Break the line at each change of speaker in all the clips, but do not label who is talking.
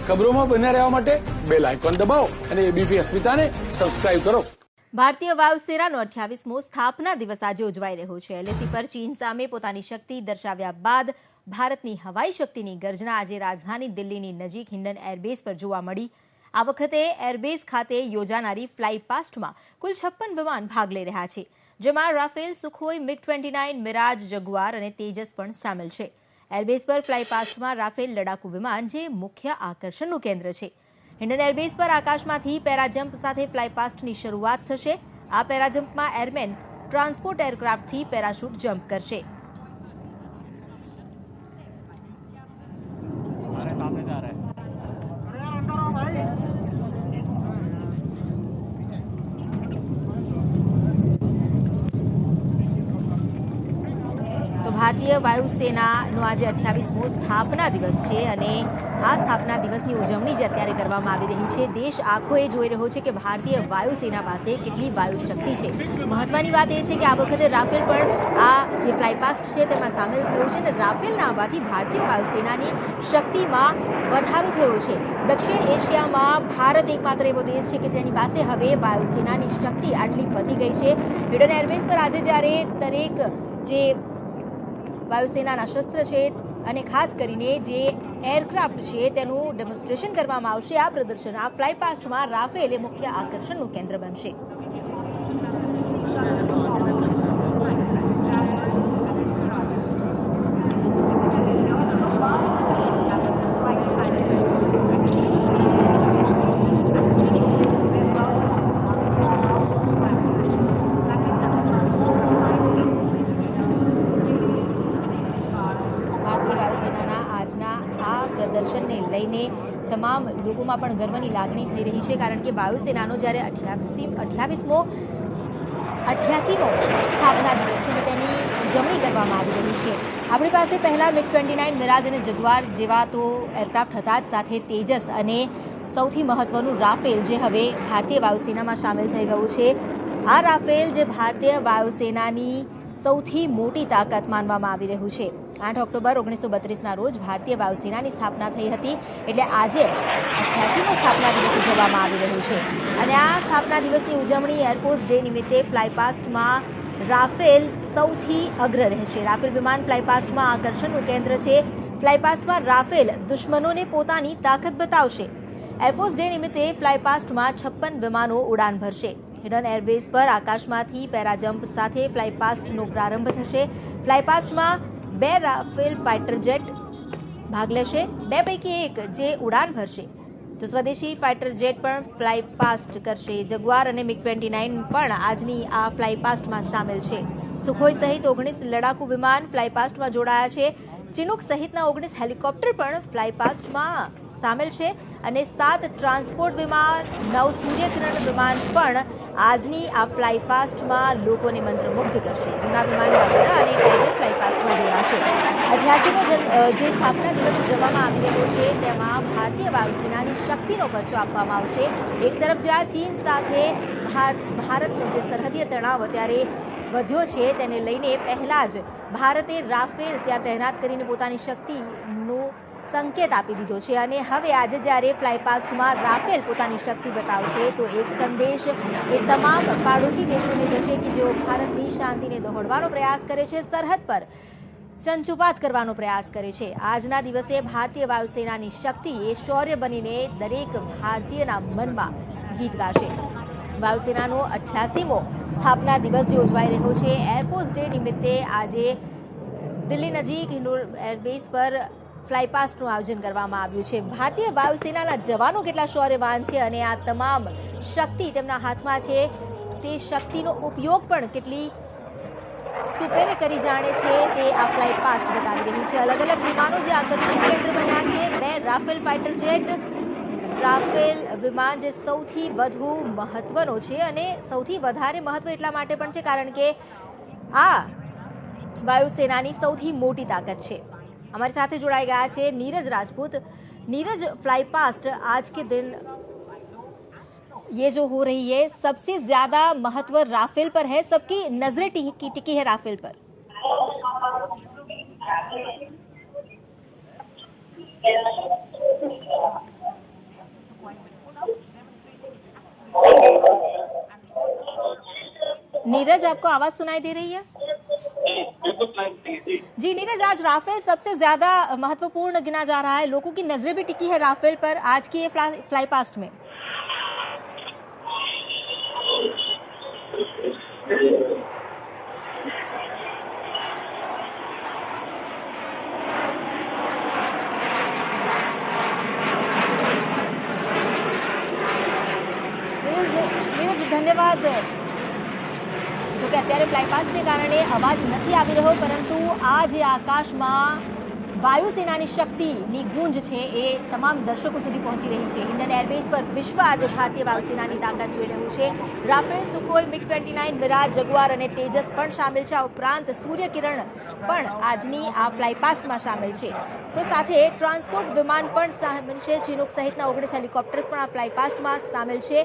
ખબરોમાં બન્યા રહેવા માટે બેલ આઇકોન દબાવો અને એબીપી અસ્મિતાને સબસ્ક્રાઇબ કરો।
ભારતીય વાયુસેનાનો 28મો સ્થાપના દિવસ આજે ઉજવાઈ રહ્યો છે। એલએસી પર ચીન સામે પોતાની શક્તિ દર્શાવ્યા બાદ ભારતની હવાઈ શક્તિની ગર્જના આજે રાજધાની દિલ્હીની નજીક હિન્ડન એરબેઝ પર જોવા મળી। આ વખતે એરબેઝ ખાતે યોજાનારી ફ્લાય પાસ્ટમાં કુલ 56 વિમાન ભાગ લઈ રહ્યા છે, જેમાં Rafale, Sukhoi, MiG-29, Miraj, jaguar અને તેજસ પણ સામેલ છે। એરબેઝ પર ફ્લાય પાસ્ટમાં રાફેલ લડાકુ વિમાન જે મુખ્ય આકર્ષણનું કેન્દ્ર છે। હિન્ડન એરબેઝ પર આકાશમાંથી પેરાજમ્પ સાથે ફ્લાય પાસ્ટની શરૂઆત થશે। આ પેરાજમ્પમાં એરમેન ટ્રાન્સપોર્ટ એરક્રાફ્ટથી પેરાશૂટ જમ્પ કરશે। તો ભારતીય વાયુસેનાનો આજે 28મો સ્થાપના દિવસ છે અને આ સ્થાપના દિવસની ઉજવણી જે અત્યારે કરવામાં આવી રહી છે। દેશ આખો એ જોઈ રહ્યો છે કે ભારતીય વાયુસેના પાસે કેટલી વાયુ શક્તિ છે। મહત્વની વાત એ છે કે આ વખતે રાફેલ પણ આ જે ફ્લાય પાસ્ટ છે તેમાં સામેલ થયું છે અને રાફેલના આવવાથી ભારતીય વાયુસેનાની શક્તિમાં વધારો થયો છે। દક્ષિણ એશિયામાં ભારત એકમાત્ર એવો દેશ છે કે જેની પાસે હવે વાયુસેનાની શક્તિ આટલી વધી ગઈ છે। હિન્ડન એરબેઝ પર આજે જ્યારે દરેક જે વાયુસેનાના શસ્ત્ર છે અને ખાસ કરીને જે એરક્રાફ્ટ છે તેનું ડેમોન્સ્ટ્રેશન કરવામાં આવશે। આ પ્રદર્શન, આ ફ્લાય પાસ્ટમાં રાફેલ એ મુખ્ય આકર્ષણનું કેન્દ્ર બનશે। પ્રદર્શનને લઈને તમામ લોકોમાં પણ ગર્વની લાગણી થઈ રહી છે, કારણ કે વાયુસેનાનો જ્યારે 88મો સ્થાપના દિવસ છે અને તેની ઉજવણી કરવામાં આવી રહી છે। આપણી પાસે પહેલા MiG-29, મિરાજ અને જગુઆર જેવા તો એરક્રાફ્ટ હતા જ, સાથે તેજસ અને સૌથી મહત્વનું રાફેલ જે હવે ભારતીય વાયુસેનામાં સામેલ થઈ ગયું છે। આ રાફેલ જે ભારતીય વાયુસેનાની સૌથી મોટી તાકાત માનવામાં આવી રહ્યું છે। 8 ઓક્ટોબર 1932ના રોજ ભારતીય વાયુસેનાની સ્થાપના થઈ હતી, એટલે આજે 88મો સ્થાપના દિવસ ઉજવવામાં આવી રહ્યો છે અને આ સ્થાપના દિવસની ઉજવણી એરફોર્સ ડે નિમિત્તે ફ્લાય પાસ્ટમાં રાફેલ સૌથી અગ્ર રહેશે। રાફેલ વિમાન ફ્લાય પાસ્ટમાં આકર્ષણનું કેન્દ્ર છે। ફ્લાય પાસ્ટમાં રાફેલ દુશ્મનોને પોતાની તાકાત બતાવશે। એરફોર્સ ડે નિમિત્તે ફ્લાય પાસ્ટમાં 56 વિમાનો ઉડાન ભરશે। હિન્ડન એરબેઝ પર આકાશમાંથી પેરાજમ્પ સાથે ફ્લાય પાસ્ટનો પ્રારંભ થશે। ફ્લાય પાસ્ટમાં 2 રાફેલ ફાઇટર જેટ ભાગ લેશે, 2 પૈકી 1 જે ઉડાન ભરશે તો સ્વદેશી ફાઇટર જેટ પણ ફ્લાય પાસ્ટ કરશે। જગુઆર અને MiG-29 પણ આજની આ ફ્લાય પાસ્ટમાં સામેલ છે। સુખોઈ સહિત 19 લડાકુ વિમાન ફ્લાય પાસ્ટમાં જોડાયા છે। ચિનુક સહિતના 19 હેલિકોપ્ટર પણ ફ્લાય પાસ્ટમાં સામેલ છે અને 7 ટ્રાન્સપોર્ટ વિમાન, 9 સૂર્યકિરણ વિમાન પણ આજની આ ફ્લાય પાસ્ટમાં લોકોને મંત્રમુગ્ધ કરશે। જૂના વિમાન વાગોડા અને ટાઈગર ફ્લાય પાસ્ટમાં જોડાશે। 88મો જે સ્થાપના દિવસ ઉજવવામાં આવી રહ્યો છે તેમાં ભારતીય વાયુસેનાની શક્તિનો પરિચય આપવામાં આવશે। એક તરફ જ્યાં ચીન સાથે ભારતનો જે સરહદીય તણાવ અત્યારે વધ્યો છે તેને લઈને પહેલા જ ભારતે રાફેલ ત્યાં તૈનાત કરીને પોતાની શક્તિનું સંકેત આપી દીધો છે અને હવે આજે જ્યારે ફ્લાય પાસ્ટમાં રાફેલ પોતાની શક્તિ બતાવશે તો એક સંદેશ એ તમામ પાડોશી દેશોને જશે કે જેઓ ભારતની શાંતિને દોહડવાનો પ્રયાસ કરે છે, સરહદ પર ચંચુપાત કરવાનો પ્રયાસ કરે છે। આજના દિવસે ભારતીય વાયુસેનાની શક્તિ એ શૌર્ય બનીને દરેક ભારતીયના મનમાં ગીત ગાશે। વાયુસેનાનો 88મો સ્થાપના દિવસ જે ઉજવાઈ રહ્યો છે, એરફોર્સ ડે નિમિત્તે આજે દિલ્હી નજીક હિન્ડન એરબેઝ પર ફ્લાય પાસ્ટનું આયોજન કરવામાં આવ્યું છે। ભારતીય વાયુસેનાના જવાનો કેટલા શૌર્યવાન છે અને આ તમામ શક્તિ તેમના હાથમાં છે, તે શક્તિનો ઉપયોગ પણ કેટલી સુપેરે કરી જાણે છે તે આ ફ્લાય પાસ્ટ બતાવી રહી છે। અલગ અલગ વિમાનો જે આકર્ષણનું કેન્દ્ર બન્યા છે, 2 રાફેલ ફાઇટર જેટ, રાફેલ વિમાન જે સૌથી વધુ મહત્વનો છે અને સૌથી વધારે મહત્વ એટલા માટે પણ છે કારણ કે આ વાયુસેનાની સૌથી મોટી તાકાત છે। हमारे साथ जुड़ाए गया है नीरज राजपूत। नीरज, फ्लाई पास्ट आज के दिन ये जो हो रही है सबसे ज्यादा महत्व राफेल पर है, सबकी नजरें टिकी है राफेल पर। नीरज, आपको आवाज सुनाई दे रही है? जी नीरज, आज राफेल सबसे ज्यादा महत्वपूर्ण गिना जा रहा है, लोगों की नजरें भी टिकी है राफेल पर आज की ये फ्लाई पास्ट में। नीरज ધન્યવાદ। જો કે અત્યારે ફ્લાય પાસ્ટને કારણે અવાજ નથી આવી રહ્યો, પરંતુ આ જે આકાશમાં વાયુસેનાની શક્તિની ગુંજ છે એ તમામ દર્શકો સુધી પહોંચી રહી છે। ઇન્ડિયન એરબેઝ પર વિશ્વ આજે ભારતીય વાયુસેનાની તાકાત જોઈ રહ્યું છે। Rafale, Sukhoi, MiG-29, Miraj, jaguar અને તેજસ પણ સામેલ છે। આ ઉપરાંત સૂર્યકિરણ પણ આજની આ ફ્લાય પાસ્ટમાં સામેલ છે। તો સાથે ટ્રાન્સપોર્ટ વિમાન પણ સામેલ છે। ચિનૂક સહિતના 19 હેલિકોપ્ટર્સ પણ આ ફ્લાય પાસ્ટમાં સામેલ છે।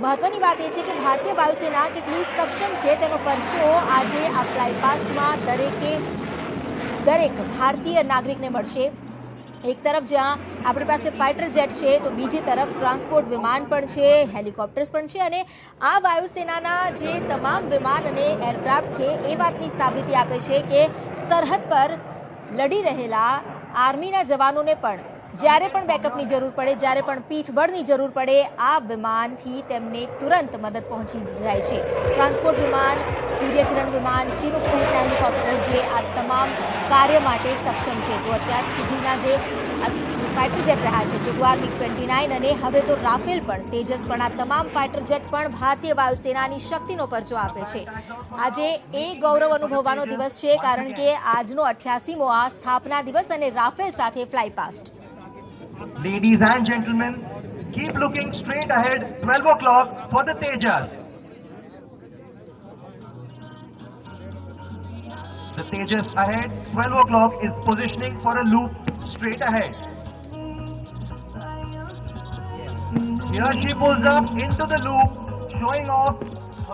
મહત્વની વાત એ છે કે ભારતીય વાયુસેના કેટલી સક્ષમ છે તેનો પરચો આજે આ ફ્લાય પાસ્ટમાં દરેક ભારતીય નાગરિકને મળશે। એક તરફ જ્યાં આપણી પાસે ફાઇટર જેટ છે, તો બીજી તરફ ટ્રાન્સપોર્ટ વિમાન પણ છે, હેલિકોપ્ટર્સ પણ છે, અને આ વાયુસેનાના જે તમામ વિમાન અને એરક્રાફ્ટ છે એ વાતની સાબિતી આપે છે કે સરહદ પર લડી રહેલા આર્મીના જવાનોને પણ જ્યારે પણ બેકઅપની જરૂર પડે, જ્યારે પણ પીઠબળની જરૂર પડે, આ વિમાનથી તેમને તુરંત મદદ પહોંચી જાય છે। ટ્રાન્સપોર્ટ વિમાન, સૂર્યકિરણ વિમાન, ચિનૂક સહિતના હેલિકોપ્ટર્સ જે આ તમામ કાર્ય માટે સક્ષમ છે। તો અત્યાર સુધીના જે ફાઇટર જેટ રહ્યા છે, જગુઆર, MiG-29 અને હવે તો રાફેલ પણ, તેજસ પણ, આ તમામ ફાઇટર જેટ પણ ભારતીય વાયુસેનાની શક્તિનો પરચો આપે છે। આજે એ ગૌરવ અનુભવવાનો દિવસ છે, કારણ કે આજનો 88મો આ સ્થાપના દિવસ અને રાફેલ સાથે fly past.
Ladies and gentlemen, keep looking straight ahead, 12 o'clock for the Tejas. The Tejas ahead, 12 o'clock is positioning for a loop straight ahead. Here she pulls up into the loop, showing off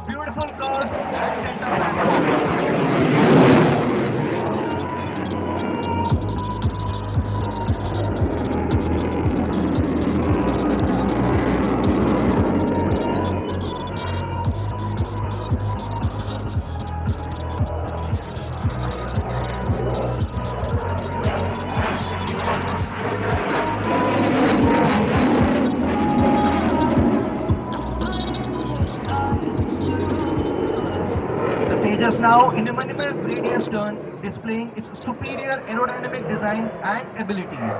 a beautiful curve at center platform. Now in a minimal radius turn, displaying its superior aerodynamic design and abilities.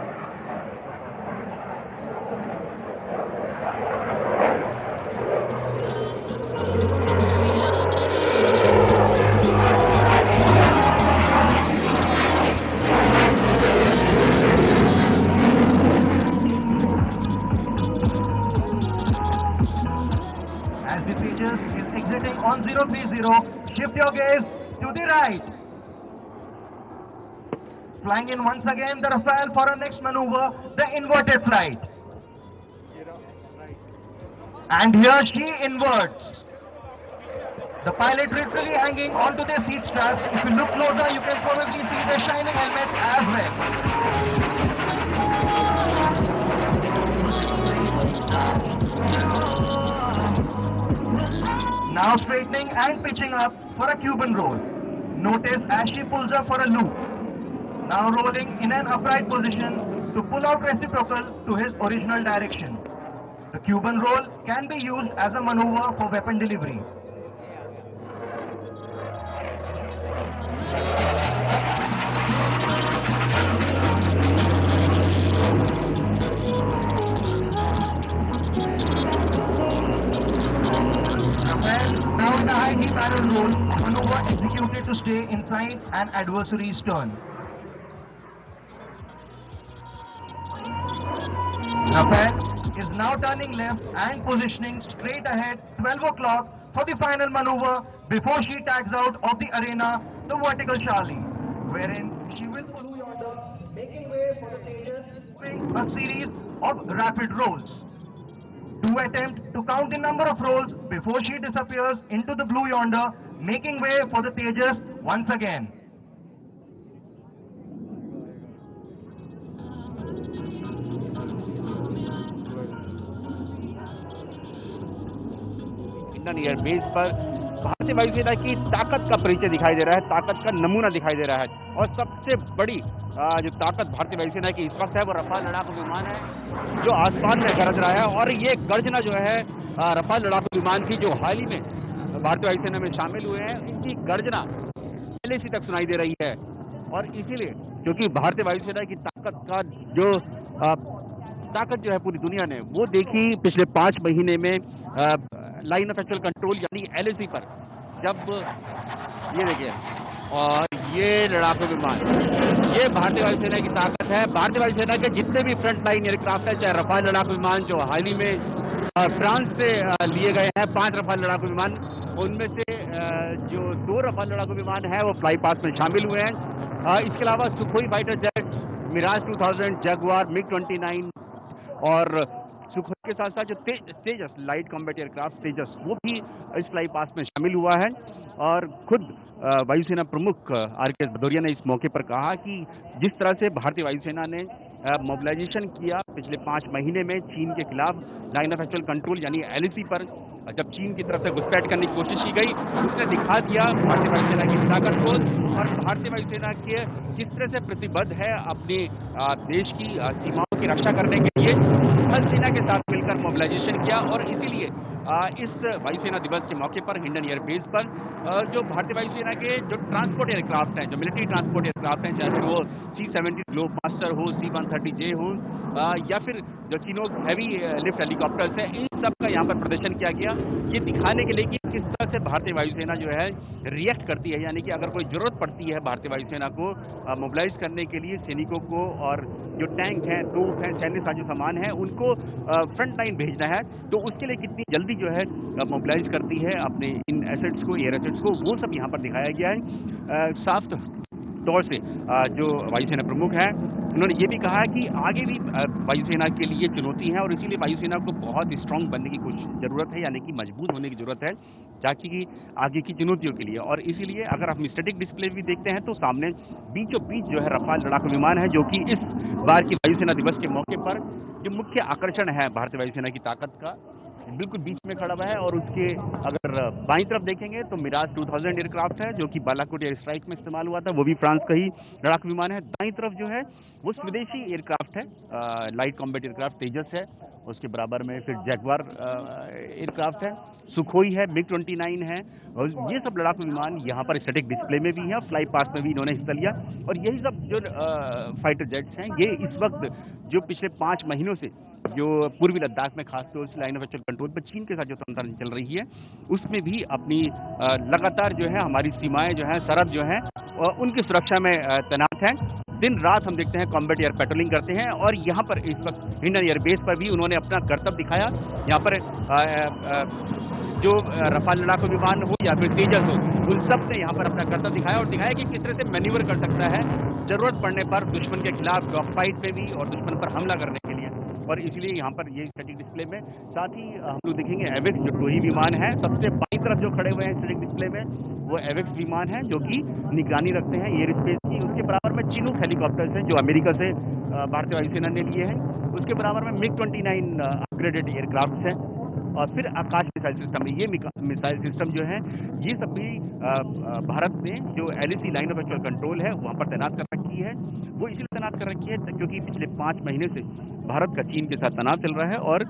As the Tejas is exiting on 030, shift your gaze to the right. Flying in once again the Rafale for our next maneuver, the inverted flight. And here she inverts. The pilot literally hanging onto their seat straps. If you look closer, you can probably see the shining helmet as well. Now straightening and pitching up for a Cuban roll. Notice as she pulls up for a loop. Now rolling in an upright position to pull out reciprocal to his original direction. The Cuban roll can be used as a maneuver for weapon delivery. Now in the high knee barrel roll, maneuver executed to stay inside an adversary's turn. Rafale is now turning left and positioning straight ahead 12 o'clock for the final maneuver before she tags out of the arena, the vertical Charlie, wherein she will pull yonder, making way for the Tejas, doing a series of rapid rolls. Do attempt to count the number of rolls before she disappears into the blue yonder, making way for the Tejas once again.
Indian airbase पर भारतीय वायुसेना की ताकत का परिचय दिखाई दे रहा है, ताकत का नमूना दिखाई दे रहा है। और सबसे बड़ी जो ताकत भारतीय वायुसेना की इस वक्त है वो रफाल लड़ाकू विमान है जो आसमान में गरज रहा है। और ये गर्जना जो है रफाल लड़ाकू विमान की जो हाल ही में भारतीय वायुसेना में शामिल हुए हैं, इनकी गर्जना LAC तक सुनाई दे रही है। और इसीलिए क्योंकि भारतीय वायुसेना की ताकत का जो ताकत जो है पूरी दुनिया ने वो देखी पिछले 5 महीने में लाइन ऑफ एक्चुअल कंट्रोल यानी LAC पर, जब ये देखिए और ये लड़ाकू विमान, ये भारतीय वायुसेना की ताकत है। भारतीय वायुसेना के जितने भी फ्रंट लाइन एयरक्राफ्ट है, चाहे रफाल लड़ाकू विमान जो हाल ही में फ्रांस से लिए गए हैं 5 रफाल लड़ाकू विमान, उनमें से जो 2 रफाल लड़ाकू विमान है वो फ्लाई पास में शामिल हुए हैं। इसके अलावा Sukhoi fighter jet, Mirage 2000, Jaguar, MiG-29 और सुखोई के साथ साथ जो Tejas light combat aircraft Tejas, वो भी इस फ्लाई पास में शामिल हुआ है। और खुद वायुसेना प्रमुख RKS भदौरिया ने इस मौके पर कहा कि जिस तरह से भारतीय वायुसेना ने मोबिलाइजेशन किया पिछले 5 महीने में चीन के खिलाफ लाइन ऑफ एक्चुअल कंट्रोल यानी LAC पर, जब चीन की तरफ से घुसपैठ करने की कोशिश की गई, उसने दिखा दिया भारतीय वायुसेना की ताकत को। और भारतीय वायुसेना के किस तरह से प्रतिबद्ध है अपने देश की सीमाओं की रक्षा करने के लिए, थल सेना के साथ मिलकर मोबिलाइजेशन किया। और इसीलिए इस वायुसेना दिवस के मौके पर हिंडन एयरबेस पर जो भारतीय वायुसेना के जो ट्रांसपोर्ट एयरक्राफ्ट हैं, जो मिलिट्री ट्रांसपोर्ट एयरक्राफ्ट हैं, चाहे वो C-70 ग्लोबमास्टर हो, C-130J हो या फिर जो चिनोक हैवी लिफ्ट हेलीकॉप्टर्स हैं, इन सब का यहाँ पर प्रदर्शन किया गया, ये दिखाने के लिए कि किस तरह से भारतीय वायुसेना जो है रिएक्ट करती है। यानी कि अगर कोई जरूरत पड़ती है भारतीय वायुसेना को मोबिलाइज करने के लिए सैनिकों को, और जो टैंक हैं, तोप हैं, सैन्य साजो सामान है, उनको फ्रंट लाइन भेजना है, तो उसके लिए कितनी जल्दी जो है मोबिलाइज करती है अपने इन एसेट्स को, एयर एसेट्स को, वो सब यहाँ पर दिखाया गया है। साफ तौर से जो वायुसेना प्रमुख हैं उन्होंने ये भी कहा कि आगे भी वायुसेना के लिए चुनौती है और इसीलिए वायुसेना को बहुत स्ट्रांग बनने की जरूरत है, यानी कि मजबूत होने की जरूरत है ताकि आगे की चुनौतियों के लिए। और इसीलिए अगर हम स्टैटिक डिस्प्ले भी देखते हैं तो सामने बीचों बीच जो है रफाल लड़ाकू विमान है, जो कि इस बार की वायुसेना दिवस के मौके पर जो मुख्य आकर्षण है भारतीय वायुसेना की ताकत का, बिल्कुल बीच में खड़ा हुआ है। और उसके अगर बाईं तरफ देखेंगे तो मिराज 2000 एयरक्राफ्ट है जो कि बालाकोट एयर स्ट्राइक में इस्तेमाल हुआ था, वो भी फ्रांस का ही लड़ाकू विमान है। दाईं तरफ जो है वो स्वदेशी एयरक्राफ्ट है, लाइट कॉम्बैट एयरक्राफ्ट तेजस है, उसके बराबर में फिर जगुआर एयरक्राफ्ट है, सुखोई है, MiG-29 है, और ये सब लड़ाकू विमान यहाँ पर स्टैटिक डिस्प्ले में भी है, फ्लाई पास में भी इन्होंने हिस्सा लिया। और यही सब जो फाइटर जेट्स हैं, ये इस वक्त जो पिछले 5 महीनों से जो पूर्वी लद्दाख में खासतौर से लाइन ऑफ एक्चुअल कंट्रोल पर चीन के साथ जो तंत्र चल रही है, उसमें भी अपनी लगातार जो है हमारी सीमाएं जो है, सरहद जो है, उनकी सुरक्षा में तैनात हैं। दिन रात हम देखते हैं कॉम्बैट एयर पेट्रोलिंग करते हैं। और यहाँ पर इस वक्त हिंडन एयरबेस पर भी उन्होंने अपना करतब दिखाया। यहाँ पर जो रफाल लड़ाकू विमान हो या फिर तेजस हो, उन सब ने यहाँ पर अपना करतब दिखाया और दिखाया कि किस तरह से मैन्यूवर कर सकता है जरूरत पड़ने पर दुश्मन के खिलाफ डॉग फाइट में भी और दुश्मन पर हमला करने के लिए। और इसलिए यहाँ पर ये स्टैटिक डिस्प्ले में साथ ही हम लोग देखेंगे एवेक्स जो टोही विमान है, सबसे बाईं तरफ जो खड़े हुए हैं स्टैटिक डिस्प्ले में, वो एवेक्स विमान है जो कि निगरानी रखते हैं एयर स्पेस की। उसके बराबर में चिनूक हेलीकॉप्टर्स हैं जो अमेरिका से भारतीय वायुसेना ने लिए हैं। उसके बराबर में MiG-29 अपग्रेडेड एयरक्राफ्ट हैं। और फिर आकाश मिसाइल सिस्टम, ये मिसाइल सिस्टम जो है, ये सब भी भारत ने जो LAC line of actual control है वहाँ पर तैनात कर रखी है। वो इसलिए तैनात कर रखी है क्योंकि पिछले 5 महीने से भारत का चीन के साथ तनाव चल रहा है और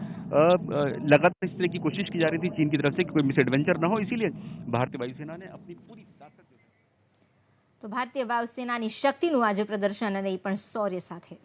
लगातार इस तरह की कोशिश की जा रही थी चीन की तरफ से कि कोई मिस एडवेंचर ना हो, इसीलिए भारतीय वायुसेना ने अपनी पूरी ताकत।
तो भारतीय वायुसेनाની શક્તિનું આજે પ્રદર્શન અને એ પણ શૌર્ય સાથે।